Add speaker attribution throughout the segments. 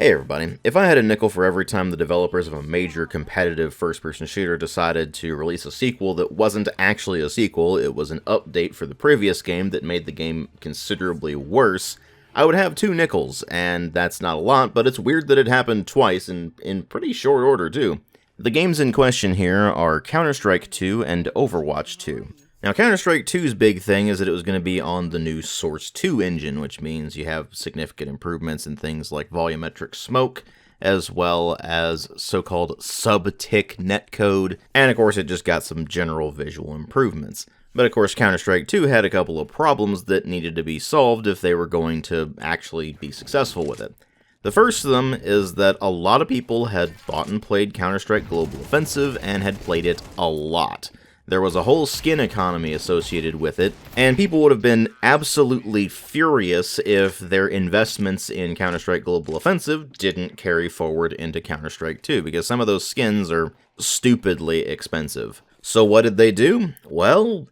Speaker 1: Hey everybody, if I had a nickel for every time the developers of a major competitive first-person shooter decided to release a sequel that wasn't actually a sequel, it was an update for the previous game that made the game considerably worse, I would have 2 nickels, and that's not a lot, but it's weird that it happened twice in pretty short order too. The games in question here are Counter-Strike 2 and Overwatch 2. Now, Counter-Strike 2's big thing is that it was going to be on the new Source 2 engine, which means you have significant improvements in things like volumetric smoke, as well as so-called sub-tick netcode, and of course it just got some general visual improvements. But of course Counter-Strike 2 had a couple of problems that needed to be solved if they were going to actually be successful with it. The first of them is that a lot of people had bought and played Counter-Strike Global Offensive and had played it a lot. There was a whole skin economy associated with it, and people would have been absolutely furious if their investments in Counter-Strike Global Offensive didn't carry forward into Counter-Strike 2, because some of those skins are stupidly expensive. So what did they do? Well,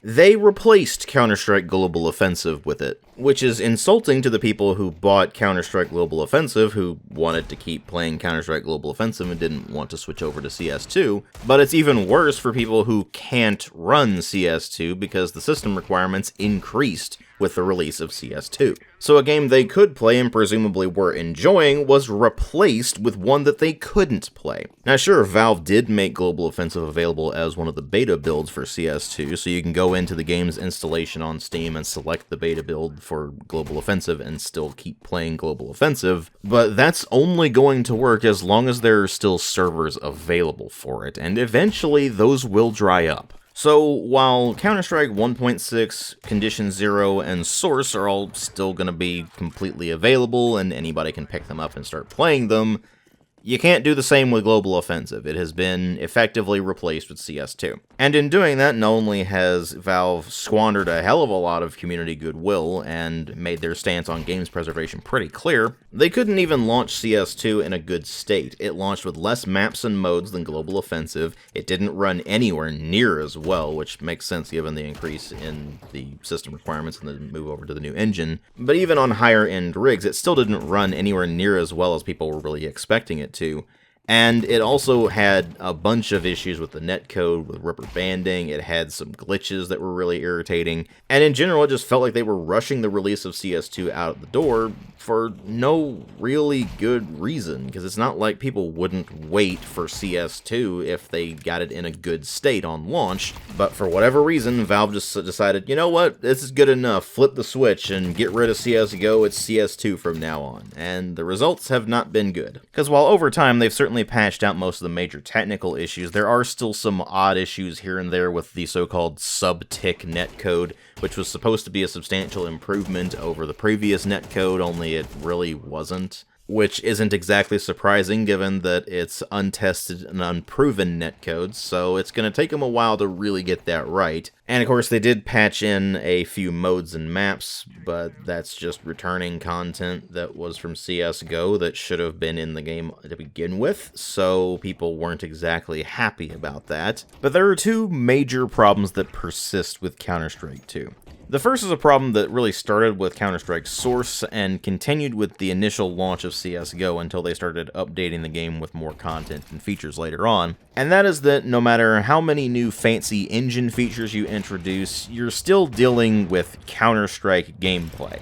Speaker 1: they replaced Counter-Strike Global Offensive with it, which is insulting to the people who bought Counter-Strike Global Offensive who wanted to keep playing Counter-Strike Global Offensive and didn't want to switch over to CS2, but it's even worse for people who can't run CS2 because the system requirements increased with the release of CS2. So a game they could play and presumably were enjoying was replaced with one that they couldn't play. Now sure, Valve did make Global Offensive available as one of the beta builds for CS2, so you can go into the game's installation on Steam and select the beta build for Global Offensive and still keep playing Global Offensive, but that's only going to work as long as there are still servers available for it, and eventually those will dry up. So, while Counter-Strike 1.6, Condition 0, and Source are all still going to be completely available and anybody can pick them up and start playing them, you can't do the same with Global Offensive. It has been effectively replaced with CS2. And in doing that, not only has Valve squandered a hell of a lot of community goodwill and made their stance on games preservation pretty clear, they couldn't even launch CS2 in a good state. It launched with less maps and modes than Global Offensive, it didn't run anywhere near as well, which makes sense given the increase in the system requirements and the move over to the new engine. But even on higher end rigs, it still didn't run anywhere near as well as people were really expecting it to. And it also had a bunch of issues with the netcode, with rubber banding, it had some glitches that were really irritating, and in general it just felt like they were rushing the release of CS2 out the door for no really good reason, because it's not like people wouldn't wait for CS2 if they got it in a good state on launch, but for whatever reason, Valve just decided, you know what, this is good enough, flip the switch and get rid of CSGO, it's CS2 from now on, and the results have not been good. Because while over time they've certainly patched out most of the major technical issues, there are still some odd issues here and there with the so-called sub-tick netcode, which was supposed to be a substantial improvement over the previous netcode, only it really wasn't. Which isn't exactly surprising given that it's untested and unproven netcode, so it's going to take them a while to really get that right. And of course they did patch in a few modes and maps, but that's just returning content that was from CSGO that should have been in the game to begin with, so people weren't exactly happy about that. But there are 2 major problems that persist with Counter-Strike 2. The first is a problem that really started with Counter-Strike Source and continued with the initial launch of CSGO until they started updating the game with more content and features later on. And that is that no matter how many new fancy engine features you introduce, you're still dealing with Counter-Strike gameplay,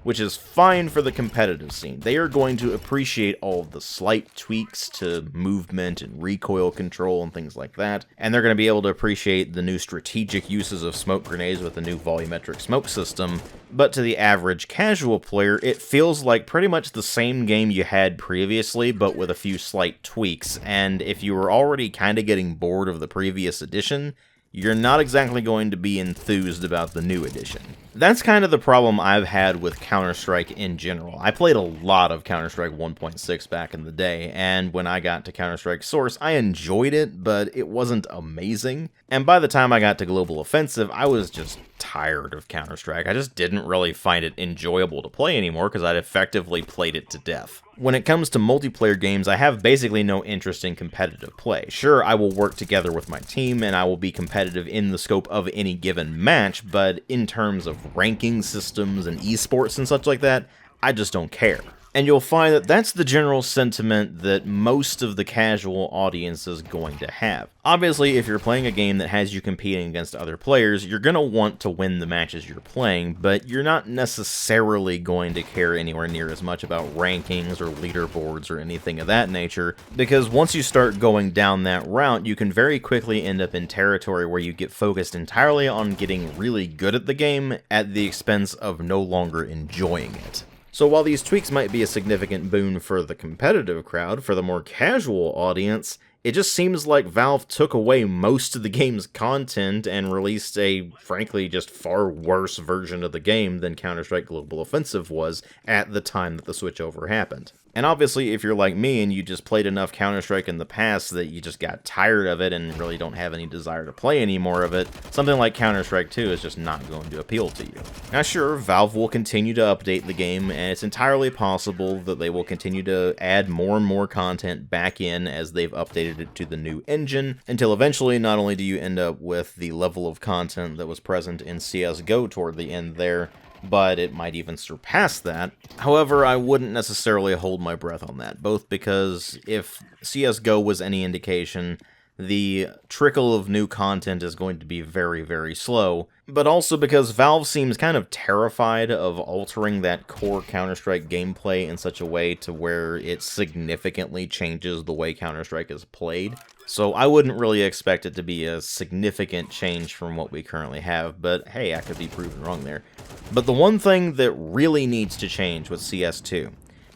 Speaker 1: which is fine for the competitive scene. They are going to appreciate all of the slight tweaks to movement and recoil control and things like that, and they're going to be able to appreciate the new strategic uses of smoke grenades with the new volumetric smoke system, but to the average casual player, it feels like pretty much the same game you had previously, but with a few slight tweaks, and if you were already kind of getting bored of the previous edition, you're not exactly going to be enthused about the new edition. That's kind of the problem I've had with Counter-Strike in general. I played a lot of Counter-Strike 1.6 back in the day, and when I got to Counter-Strike Source, I enjoyed it, but it wasn't amazing. And by the time I got to Global Offensive, I was just tired of Counter-Strike. I just didn't really find it enjoyable to play anymore because I'd effectively played it to death. When it comes to multiplayer games, I have basically no interest in competitive play. Sure, I will work together with my team, and I will be competitive in the scope of any given match, but in terms of ranking systems and esports and such like that, I just don't care. And you'll find that that's the general sentiment that most of the casual audience is going to have. Obviously, if you're playing a game that has you competing against other players, you're going to want to win the matches you're playing, but you're not necessarily going to care anywhere near as much about rankings or leaderboards or anything of that nature, because once you start going down that route, you can very quickly end up in territory where you get focused entirely on getting really good at the game at the expense of no longer enjoying it. So while these tweaks might be a significant boon for the competitive crowd, for the more casual audience, it just seems like Valve took away most of the game's content and released a, frankly, just far worse version of the game than Counter-Strike Global Offensive was at the time that the switchover happened. And obviously, if you're like me and you just played enough Counter-Strike in the past that you just got tired of it and really don't have any desire to play any more of it, something like Counter-Strike 2 is just not going to appeal to you. Now sure, Valve will continue to update the game, and it's entirely possible that they will continue to add more and more content back in as they've updated it to the new engine, until eventually not only do you end up with the level of content that was present in CSGO toward the end there, but it might even surpass that. However, I wouldn't necessarily hold my breath on that, both because if CSGO was any indication, the trickle of new content is going to be very, very slow, but also because Valve seems kind of terrified of altering that core Counter-Strike gameplay in such a way to where it significantly changes the way Counter-Strike is played. So I wouldn't really expect it to be a significant change from what we currently have, but hey, I could be proven wrong there. But the one thing that really needs to change with CS2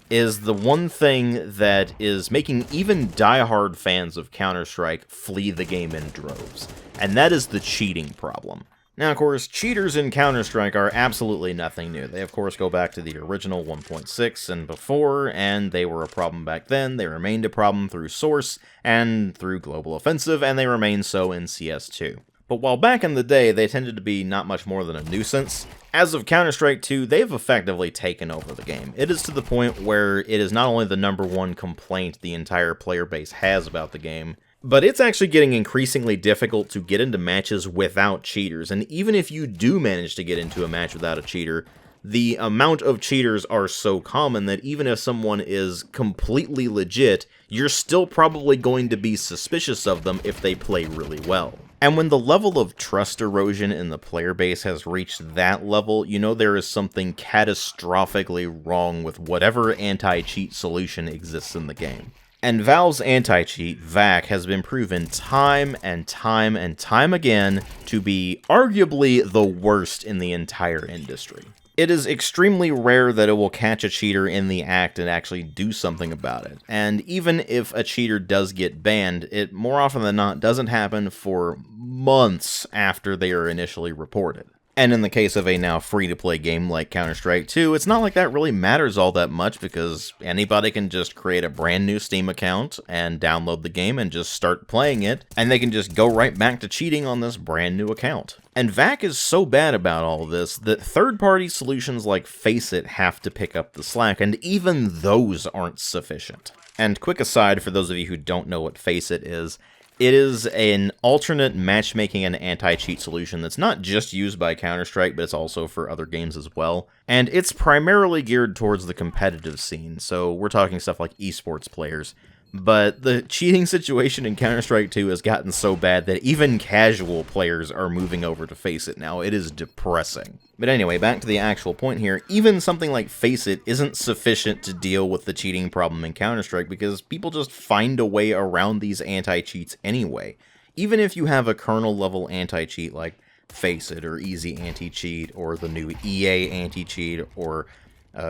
Speaker 1: is the one thing that is making even diehard fans of Counter-Strike flee the game in droves, and that is the cheating problem. Now, of course, cheaters in Counter-Strike are absolutely nothing new. They, of course, go back to the original 1.6 and before, and they were a problem back then. They remained a problem through Source and through Global Offensive, and they remain so in CS2. But while back in the day they tended to be not much more than a nuisance, as of Counter-Strike 2, they've effectively taken over the game. It is to the point where it is not only the #1 complaint the entire player base has about the game, but it's actually getting increasingly difficult to get into matches without cheaters, and even if you do manage to get into a match without a cheater, the amount of cheaters are so common that even if someone is completely legit, you're still probably going to be suspicious of them if they play really well. And when the level of trust erosion in the player base has reached that level, you know there is something catastrophically wrong with whatever anti-cheat solution exists in the game. And Valve's anti-cheat, VAC, has been proven time and time and time again to be arguably the worst in the entire industry. It is extremely rare that it will catch a cheater in the act and actually do something about it. And even if a cheater does get banned, it more often than not doesn't happen for months after they are initially reported. And in the case of a now free-to-play game like Counter-Strike 2, it's not like that really matters all that much because anybody can just create a brand new Steam account and download the game and just start playing it, and they can just go right back to cheating on this brand new account. And VAC is so bad about all this that third-party solutions like FACEIT have to pick up the slack, and even those aren't sufficient. And quick aside for those of you who don't know what FACEIT is, it is an alternate matchmaking and anti-cheat solution that's not just used by Counter-Strike, but it's also for other games as well. And it's primarily geared towards the competitive scene, so we're talking stuff like esports players. But the cheating situation in Counter-Strike 2 has gotten so bad that even casual players are moving over to FACEIT now. It is depressing. But anyway, back to the actual point here, even something like FACEIT isn't sufficient to deal with the cheating problem in Counter-Strike because people just find a way around these anti-cheats anyway. Even if you have a kernel-level anti-cheat like FACEIT or Easy Anti-Cheat or the new EA Anti-Cheat or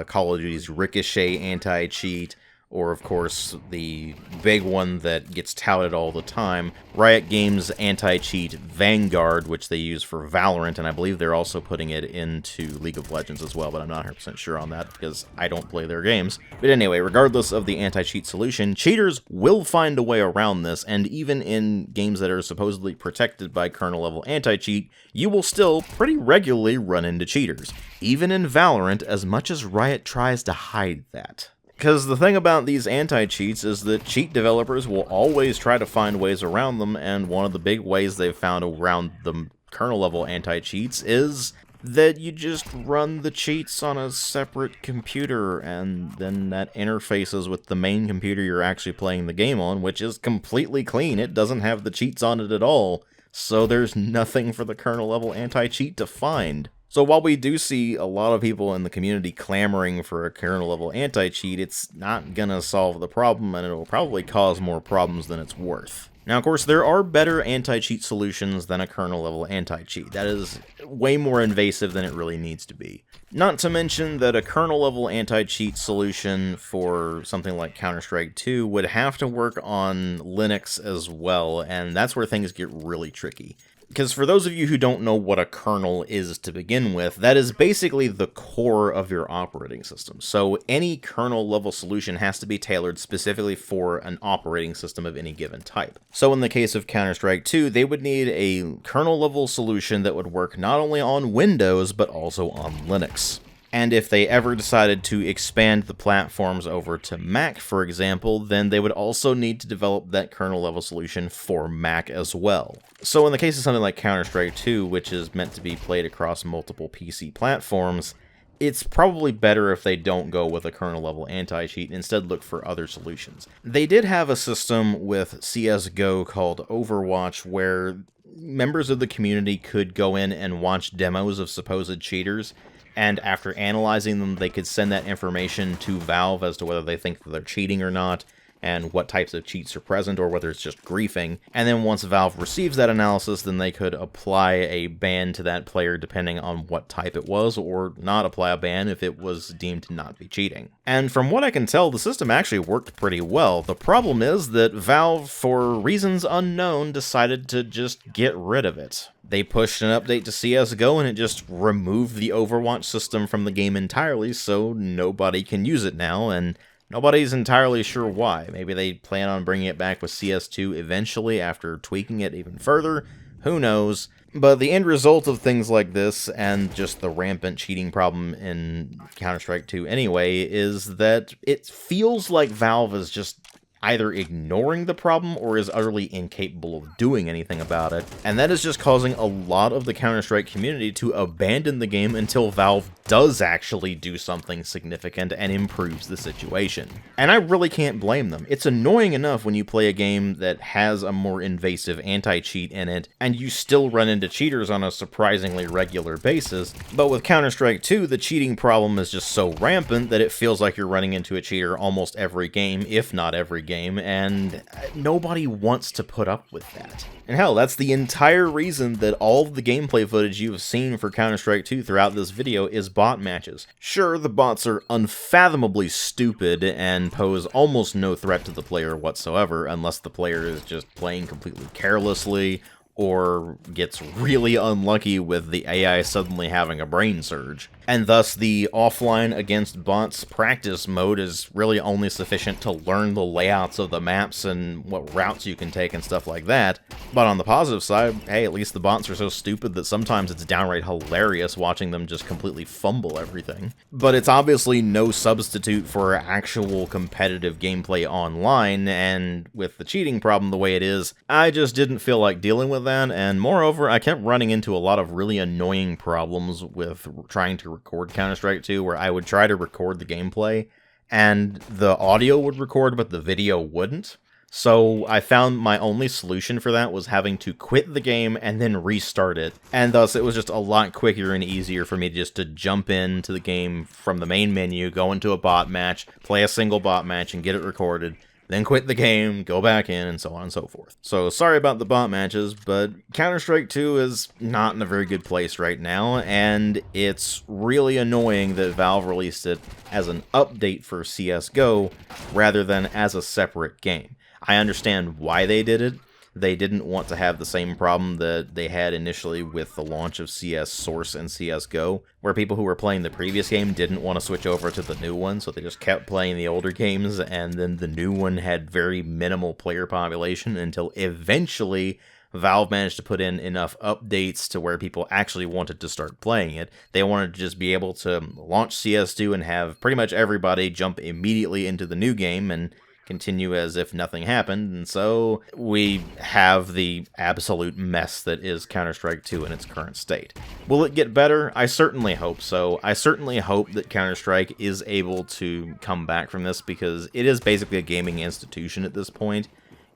Speaker 1: Call of Duty's Ricochet Anti-Cheat, or of course the big one that gets touted all the time, Riot Games anti-cheat Vanguard, which they use for Valorant, and I believe they're also putting it into League of Legends as well, but I'm not 100% sure on that because I don't play their games. But anyway, regardless of the anti-cheat solution, cheaters will find a way around this, and even in games that are supposedly protected by kernel-level anti-cheat, you will still pretty regularly run into cheaters. Even in Valorant, as much as Riot tries to hide that. Because the thing about these anti-cheats is that cheat developers will always try to find ways around them, and one of the big ways they've found around the kernel-level anti-cheats is that you just run the cheats on a separate computer, and then that interfaces with the main computer you're actually playing the game on, which is completely clean. It doesn't have the cheats on it at all, so there's nothing for the kernel-level anti-cheat to find. So while we do see a lot of people in the community clamoring for a kernel-level anti-cheat, it's not gonna solve the problem, and it'll probably cause more problems than it's worth. Now, of course, there are better anti-cheat solutions than a kernel-level anti-cheat. That is way more invasive than it really needs to be. Not to mention that a kernel-level anti-cheat solution for something like Counter-Strike 2 would have to work on Linux as well, and that's where things get really tricky. Because for those of you who don't know what a kernel is to begin with, that is basically the core of your operating system. So any kernel-level solution has to be tailored specifically for an operating system of any given type. So in the case of Counter-Strike 2, they would need a kernel-level solution that would work not only on Windows, but also on Linux. And if they ever decided to expand the platforms over to Mac, for example, then they would also need to develop that kernel-level solution for Mac as well. So in the case of something like Counter-Strike 2, which is meant to be played across multiple PC platforms, it's probably better if they don't go with a kernel-level anti-cheat and instead look for other solutions. They did have a system with CSGO called Overwatch where members of the community could go in and watch demos of supposed cheaters, and after analyzing them, they could send that information to Valve as to whether they think that they're cheating or not, and what types of cheats are present, or whether it's just griefing. And then once Valve receives that analysis, then they could apply a ban to that player depending on what type it was, or not apply a ban if it was deemed to not be cheating. And from what I can tell, the system actually worked pretty well. The problem is that Valve, for reasons unknown, decided to just get rid of it. They pushed an update to CSGO and it just removed the Overwatch system from the game entirely, so nobody can use it now, and nobody's entirely sure why. Maybe they plan on bringing it back with CS2 eventually after tweaking it even further. Who knows? But the end result of things like this, and just the rampant cheating problem in Counter-Strike 2 anyway, is that it feels like Valve is just either ignoring the problem or is utterly incapable of doing anything about it, and that is just causing a lot of the Counter-Strike community to abandon the game until Valve does actually do something significant and improves the situation. And I really can't blame them. It's annoying enough when you play a game that has a more invasive anti-cheat in it, and you still run into cheaters on a surprisingly regular basis, but with Counter-Strike 2, the cheating problem is just so rampant that it feels like you're running into a cheater almost every game, if not every game, and nobody wants to put up with that. And hell, that's the entire reason that all of the gameplay footage you've seen for Counter-Strike 2 throughout this video is bot matches. Sure, the bots are unfathomably stupid and pose almost no threat to the player whatsoever, unless the player is just playing completely carelessly, or gets really unlucky with the AI suddenly having a brain surge. And thus, the offline against bots practice mode is really only sufficient to learn the layouts of the maps and what routes you can take and stuff like that. But on the positive side, hey, at least the bots are so stupid that sometimes it's downright hilarious watching them just completely fumble everything. But it's obviously no substitute for actual competitive gameplay online, and with the cheating problem the way it is, I just didn't feel like dealing with that, and moreover, I kept running into a lot of really annoying problems with trying to record Counter-Strike 2, where I would try to record the gameplay, and the audio would record, but the video wouldn't. So I found my only solution for that was having to quit the game and then restart it, and thus it was just a lot quicker and easier for me just to jump into the game from the main menu, go into a bot match, play a single bot match, and get it recorded, then quit the game, go back in, and so on and so forth. So sorry about the bot matches, but Counter-Strike 2 is not in a very good place right now, and it's really annoying that Valve released it as an update for CSGO rather than as a separate game. I understand why they did it. They didn't want to have the same problem that they had initially with the launch of CS Source and CSGO, where people who were playing the previous game didn't want to switch over to the new one, so they just kept playing the older games, and then the new one had very minimal player population until eventually Valve managed to put in enough updates to where people actually wanted to start playing it. They wanted to just be able to launch CS2 and have pretty much everybody jump immediately into the new game, and continue as if nothing happened, and so we have the absolute mess that is Counter-Strike 2 in its current state. Will it get better? I certainly hope so. I certainly hope that Counter-Strike is able to come back from this, because it is basically a gaming institution at this point.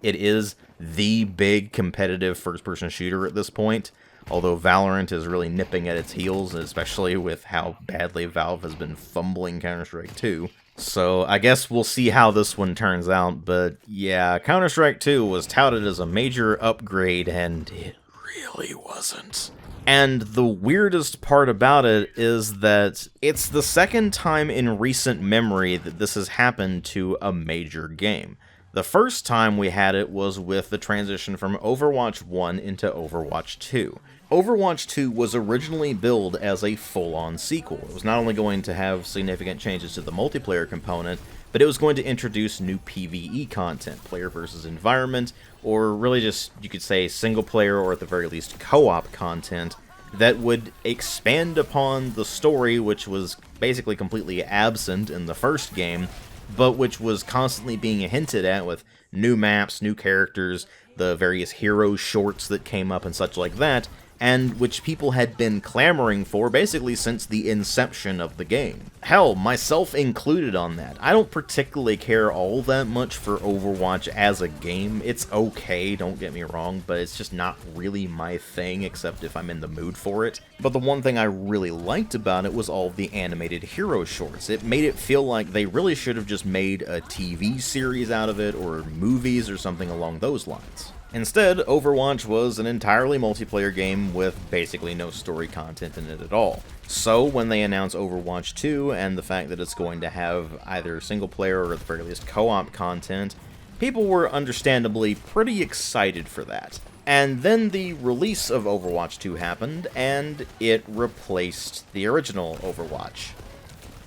Speaker 1: It is the big competitive first-person shooter at this point, although Valorant is really nipping at its heels, especially with how badly Valve has been fumbling Counter-Strike 2. So I guess we'll see how this one turns out, but yeah, Counter-Strike 2 was touted as a major upgrade, and it really wasn't. And the weirdest part about it is that it's the second time in recent memory that this has happened to a major game. The first time we had it was with the transition from Overwatch 1 into Overwatch 2. Overwatch 2 was originally billed as a full-on sequel. It was not only going to have significant changes to the multiplayer component, but it was going to introduce new PvE content, player versus environment, or really just, you could say, single-player or at the very least co-op content that would expand upon the story, which was basically completely absent in the first game, but which was constantly being hinted at with new maps, new characters, the various hero shorts that came up and such like that, and which people had been clamoring for basically since the inception of the game. Hell, myself included on that. I don't particularly care all that much for Overwatch as a game. It's okay, don't get me wrong, but it's just not really my thing, except if I'm in the mood for it. But the one thing I really liked about it was all of the animated hero shorts. It made it feel like they really should have just made a TV series out of it, or movies, or something along those lines. Instead, Overwatch was an entirely multiplayer game with basically no story content in it at all. So when they announced Overwatch 2 and the fact that it's going to have either single player or at the very least co-op content, people were understandably pretty excited for that. And then the release of Overwatch 2 happened, and it replaced the original Overwatch.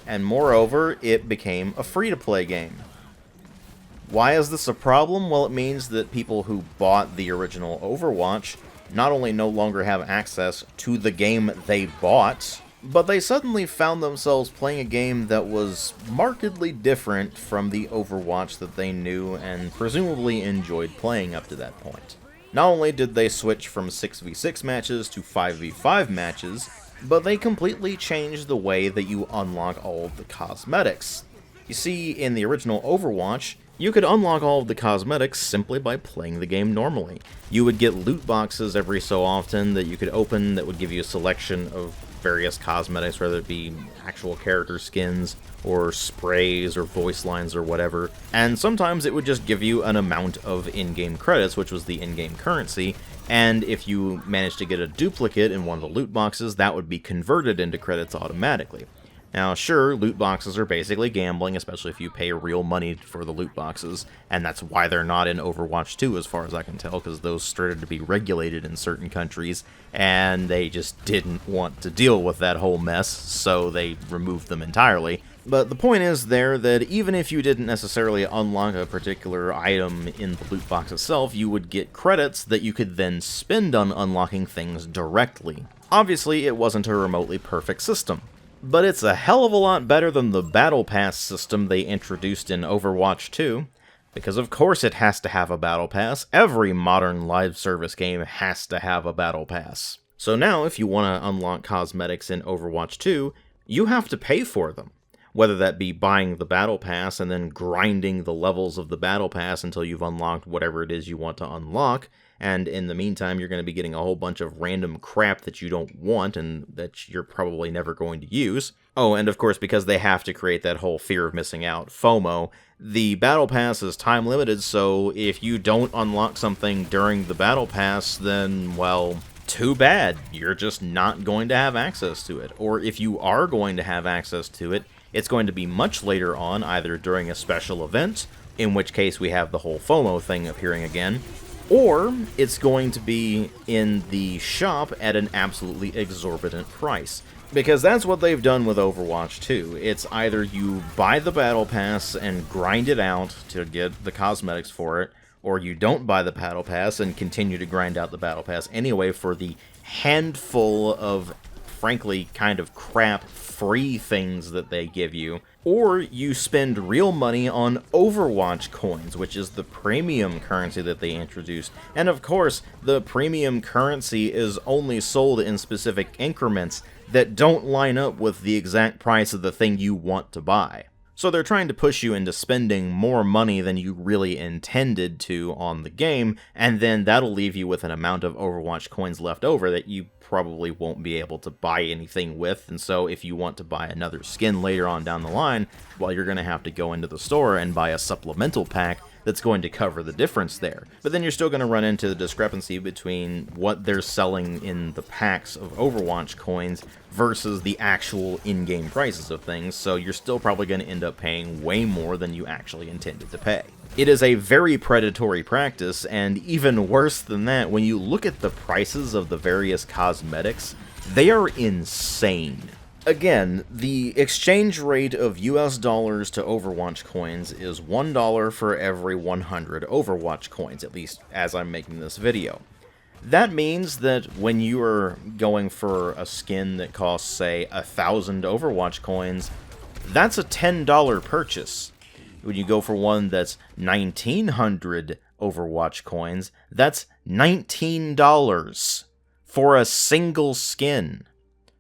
Speaker 1: And moreover, it became a free-to-play game. Why is this a problem? Well, it means that people who bought the original Overwatch not only no longer have access to the game they bought, but they suddenly found themselves playing a game that was markedly different from the Overwatch that they knew and presumably enjoyed playing up to that point. Not only did they switch from 6v6 matches to 5v5 matches, but they completely changed the way that you unlock all of the cosmetics. You see, in the original Overwatch, you could unlock all of the cosmetics simply by playing the game normally. You would get loot boxes every so often that you could open that would give you a selection of various cosmetics, whether it be actual character skins, or sprays, or voice lines, or whatever. And sometimes it would just give you an amount of in-game credits, which was the in-game currency, and if you managed to get a duplicate in one of the loot boxes, that would be converted into credits automatically. Now, sure, loot boxes are basically gambling, especially if you pay real money for the loot boxes, and that's why they're not in Overwatch 2, as far as I can tell, because those started to be regulated in certain countries, and they just didn't want to deal with that whole mess, so they removed them entirely. But the point is there that even if you didn't necessarily unlock a particular item in the loot box itself, you would get credits that you could then spend on unlocking things directly. Obviously, it wasn't a remotely perfect system, but it's a hell of a lot better than the Battle Pass system they introduced in Overwatch 2, because of course it has to have a Battle Pass. Every modern live service game has to have a Battle Pass. So now, if you want to unlock cosmetics in Overwatch 2, you have to pay for them. Whether that be buying the Battle Pass and then grinding the levels of the Battle Pass until you've unlocked whatever it is you want to unlock, and in the meantime you're going to be getting a whole bunch of random crap that you don't want and that you're probably never going to use. Oh, and of course, because they have to create that whole fear of missing out, FOMO, the Battle Pass is time limited, so if you don't unlock something during the Battle Pass, then, well, too bad. You're just not going to have access to it. Or if you are going to have access to it, it's going to be much later on, either during a special event, in which case we have the whole FOMO thing appearing again, or it's going to be in the shop at an absolutely exorbitant price. Because that's what they've done with Overwatch 2. It's either you buy the Battle Pass and grind it out to get the cosmetics for it, or you don't buy the Battle Pass and continue to grind out the Battle Pass anyway for the handful of, frankly, kind of crap free things that they give you. or you spend real money on Overwatch coins, which is the premium currency that they introduced. And of course, the premium currency is only sold in specific increments that don't line up with the exact price of the thing you want to buy. So they're trying to push you into spending more money than you really intended to on the game, and then that'll leave you with an amount of Overwatch coins left over that you probably won't be able to buy anything with. And so if you want to buy another skin later on down the line, well, you're going to have to go into the store and buy a supplemental pack that's going to cover the difference there. But then you're still going to run into the discrepancy between what they're selling in the packs of Overwatch coins versus the actual in-game prices of things, so you're still probably going to end up paying way more than you actually intended to pay. It is a very predatory practice, and even worse than that, when you look at the prices of the various cosmetics, they are insane. Again, the exchange rate of US dollars to Overwatch coins is $1 for every 100 Overwatch coins, at least as I'm making this video. That means that when you are going for a skin that costs, say, 1,000 Overwatch coins, that's a $10 purchase. When you go for one that's 1,900 Overwatch coins, that's $19 for a single skin.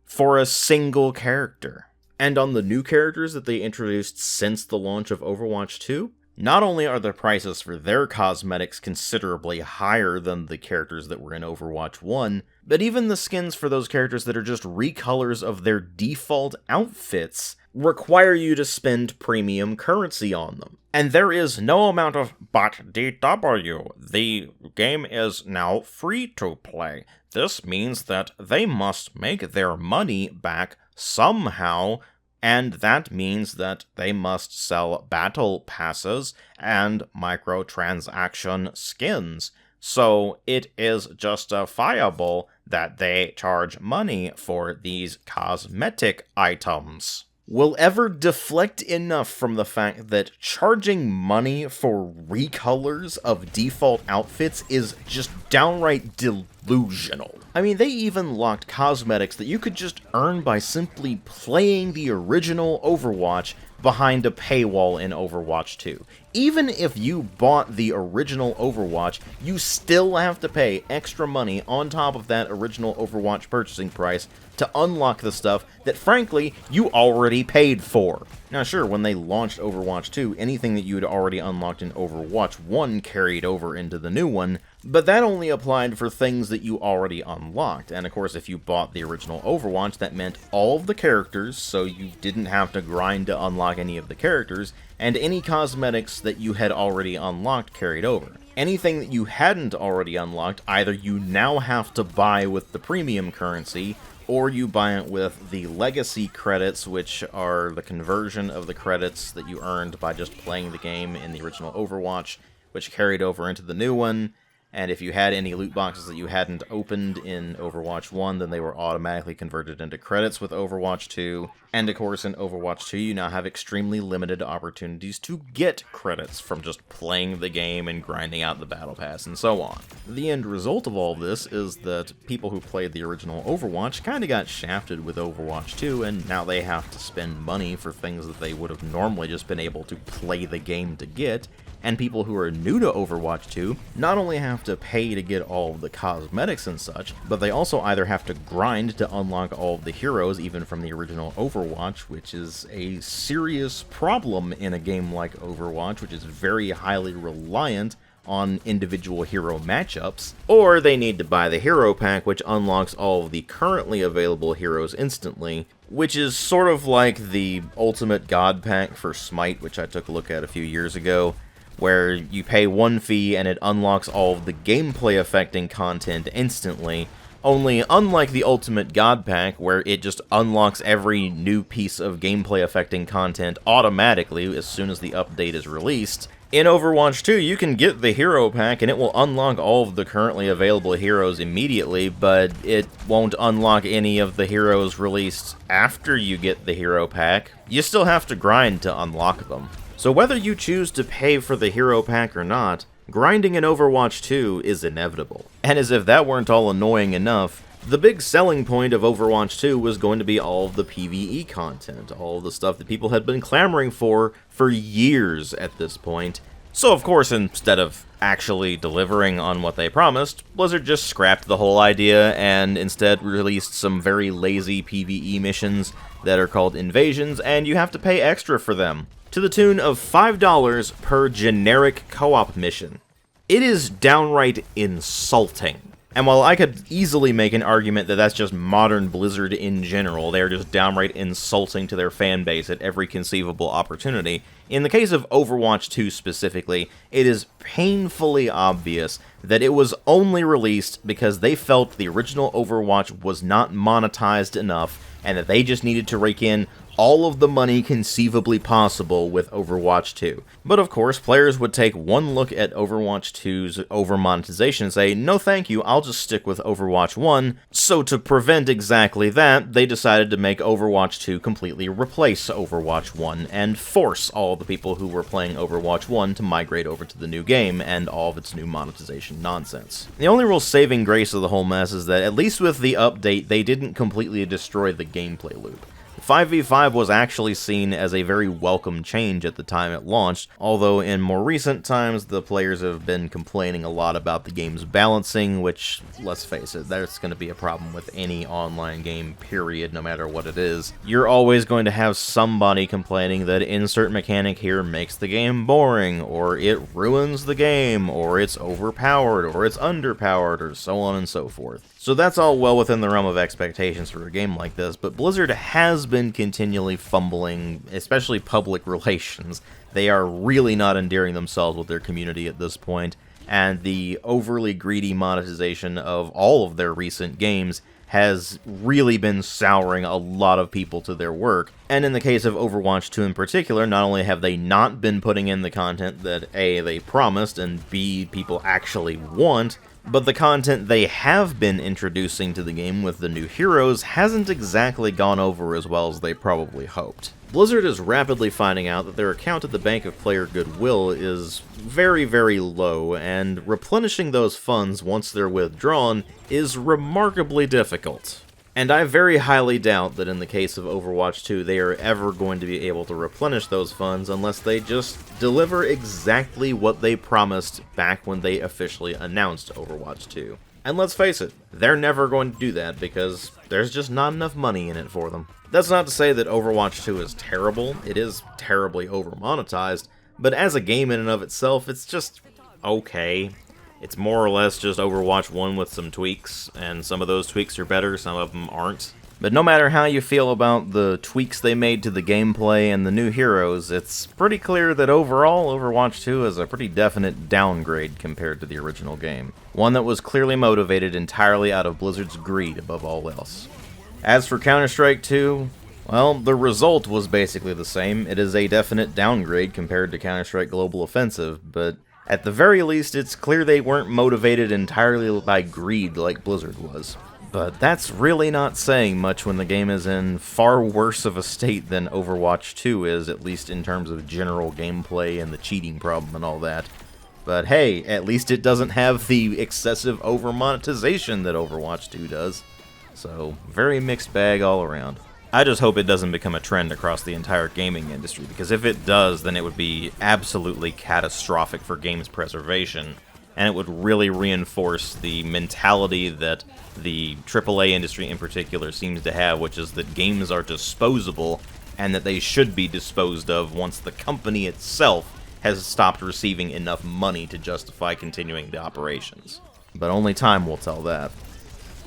Speaker 1: For a single character. And on the new characters that they introduced since the launch of Overwatch 2, not only are the prices for their cosmetics considerably higher than the characters that were in Overwatch 1, but even the skins for those characters that are just recolors of their default outfits require you to spend premium currency on them. And there is no amount of, but DW, the game is now free to play. This means that they must make their money back somehow, and that means that they must sell battle passes and microtransaction skins. So it is justifiable that they charge money for these cosmetic items. Will ever deflect enough from the fact that charging money for recolors of default outfits is just downright delusional. I mean, they even locked cosmetics that you could just earn by simply playing the original Overwatch behind a paywall in Overwatch 2. Even if you bought the original Overwatch, you still have to pay extra money on top of that original Overwatch purchasing price to unlock the stuff that, frankly, you already paid for. Now sure, when they launched Overwatch 2, anything that you had already unlocked in Overwatch 1 carried over into the new one, but that only applied for things that you already unlocked. And of course, if you bought the original Overwatch, that meant all of the characters, so you didn't have to grind to unlock any of the characters, and any cosmetics that you had already unlocked carried over. Anything that you hadn't already unlocked, either you now have to buy with the premium currency, or you buy it with the legacy credits, which are the conversion of the credits that you earned by just playing the game in the original Overwatch, which carried over into the new one. And if you had any loot boxes that you hadn't opened in Overwatch 1, then they were automatically converted into credits with Overwatch 2. And of course, in Overwatch 2, you now have extremely limited opportunities to get credits from just playing the game and grinding out the battle pass and so on. The end result of all this is that people who played the original Overwatch kind of got shafted with Overwatch 2, and now they have to spend money for things that they would have normally just been able to play the game to get. And people who are new to Overwatch 2 not only have to pay to get all of the cosmetics and such, but they also either have to grind to unlock all of the heroes, even from the original Overwatch, which is a serious problem in a game like Overwatch, which is very highly reliant on individual hero matchups, or they need to buy the hero pack, which unlocks all of the currently available heroes instantly, which is sort of like the Ultimate God pack for Smite, which I took a look at a few years ago, where you pay one fee and it unlocks all of the gameplay affecting content instantly, only unlike the Ultimate God Pack, where it just unlocks every new piece of gameplay affecting content automatically as soon as the update is released. In Overwatch 2, you can get the hero pack and it will unlock all of the currently available heroes immediately, but it won't unlock any of the heroes released after you get the hero pack. You still have to grind to unlock them. So whether you choose to pay for the hero pack or not, grinding in Overwatch 2 is inevitable. And as if that weren't all annoying enough, The big selling point of Overwatch 2 was going to be all of the PvE content, all of the stuff that people had been clamoring for years at this point. So of course, instead of actually delivering on what they promised, Blizzard just scrapped the whole idea and instead released some very lazy PvE missions that are called invasions, and you have to pay extra for them, to the tune of $5 per generic co-op mission. It is downright insulting. And while I could easily make an argument that that's just modern Blizzard in general, they are just downright insulting to their fan base at every conceivable opportunity, in the case of Overwatch 2 specifically, it is painfully obvious that it was only released because they felt the original Overwatch was not monetized enough, and that they just needed to rake in all of the money conceivably possible with Overwatch 2. But of course, players would take one look at Overwatch 2's over-monetization and say, no thank you, I'll just stick with Overwatch 1. So to prevent exactly that, they decided to make Overwatch 2 completely replace Overwatch 1, and force all the people who were playing Overwatch 1 to migrate over to the new game and all of its new monetization nonsense. The only real saving grace of the whole mess is that, at least with the update, they didn't completely destroy the gameplay loop. 5v5 was actually seen as a very welcome change at the time it launched, although in more recent times the players have been complaining a lot about the game's balancing, which, let's face it, that's going to be a problem with any online game, period, no matter what it is. You're always going to have somebody complaining that insert mechanic here makes the game boring, or it ruins the game, or it's overpowered, or it's underpowered, or so on and so forth. So that's all well within the realm of expectations for a game like this, but Blizzard has been continually fumbling, especially public relations. They are really not endearing themselves with their community at this point, and the overly greedy monetization of all of their recent games has really been souring a lot of people to their work. And in the case of Overwatch 2 in particular, not only have they not been putting in the content that A, they promised, and B, people actually want, but the content they have been introducing to the game with the new heroes hasn't exactly gone over as well as they probably hoped. Blizzard is rapidly finding out that their account at the Bank of Player Goodwill is very, very low, and replenishing those funds once they're withdrawn is remarkably difficult. And I very highly doubt that in the case of Overwatch 2 they are ever going to be able to replenish those funds unless they just deliver exactly what they promised back when they officially announced Overwatch 2. And let's face it, they're never going to do that because there's just not enough money in it for them. That's not to say that Overwatch 2 is terrible, it is terribly over-monetized, but as a game in and of itself, it's just okay. It's more or less just Overwatch 1 with some tweaks, and some of those tweaks are better, some of them aren't. But no matter how you feel about the tweaks they made to the gameplay and the new heroes, it's pretty clear that overall Overwatch 2 is a pretty definite downgrade compared to the original game. One that was clearly motivated entirely out of Blizzard's greed above all else. As for Counter-Strike 2, well, the result was basically the same. It is a definite downgrade compared to Counter-Strike Global Offensive, but at the very least, it's clear they weren't motivated entirely by greed like Blizzard was. But that's really not saying much when the game is in far worse of a state than Overwatch 2 is, at least in terms of general gameplay and the cheating problem and all that. But hey, at least it doesn't have the excessive over-monetization that Overwatch 2 does. So, very mixed bag all around. I just hope it doesn't become a trend across the entire gaming industry, because if it does, then it would be absolutely catastrophic for games preservation, and it would really reinforce the mentality that the AAA industry in particular seems to have, which is that games are disposable, and that they should be disposed of once the company itself has stopped receiving enough money to justify continuing the operations. But only time will tell that.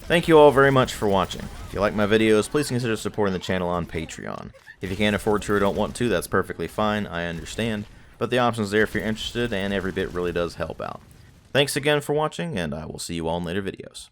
Speaker 1: Thank you all very much for watching. If you like my videos, please consider supporting the channel on Patreon. If you can't afford to or don't want to, that's perfectly fine, I understand, but the option's there if you're interested, and every bit really does help out. Thanks again for watching, and I will see you all in later videos.